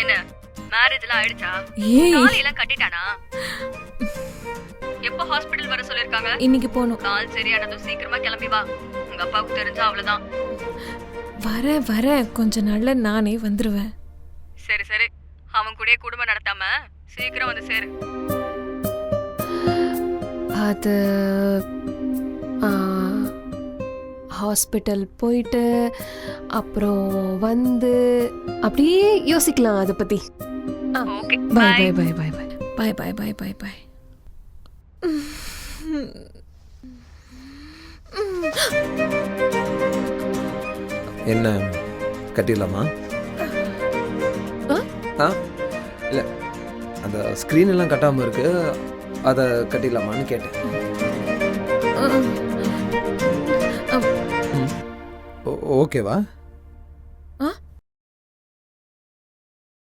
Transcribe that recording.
என்ன மேரேஜ் எல்லாம் ஆயிடுச்சா? ஏய் தாலி எல்லாம் கட்டிட்டானா? எப்போ ஹாஸ்பிடல் வர சொல்லிருக்காங்க? இன்னைக்கு போகணும். கால் சரியானதும் சீக்கிரமா கிளம்பி வா. உங்க அப்பாவுக்கு தெரிஞ்சா அவ்வளவுதான். வரேன் கொஞ்ச நாள்ல நானே வந்துருவேன். சரி சரி, அவன் கூடயே குடும்பம் நடத்தாம சீக்கிரம் வந்து சேரு. அது ஹாஸ்பிட்டல் போயிட்டு அப்புறம் வந்து அப்படியே யோசிக்கலாம் அதை பத்தி. ஓகே, பாய் bye. பாய் பாய் பாய் பாய் பாய் பாய் பாய் பாய். என்ன கட்டிடலாமா? இல்லை, அந்த ஸ்க்ரீன் எல்லாம் கட்டாமல் இருக்கு, அதை கட்டிடலாமான்னு கேட்டேன். ஓகேவா?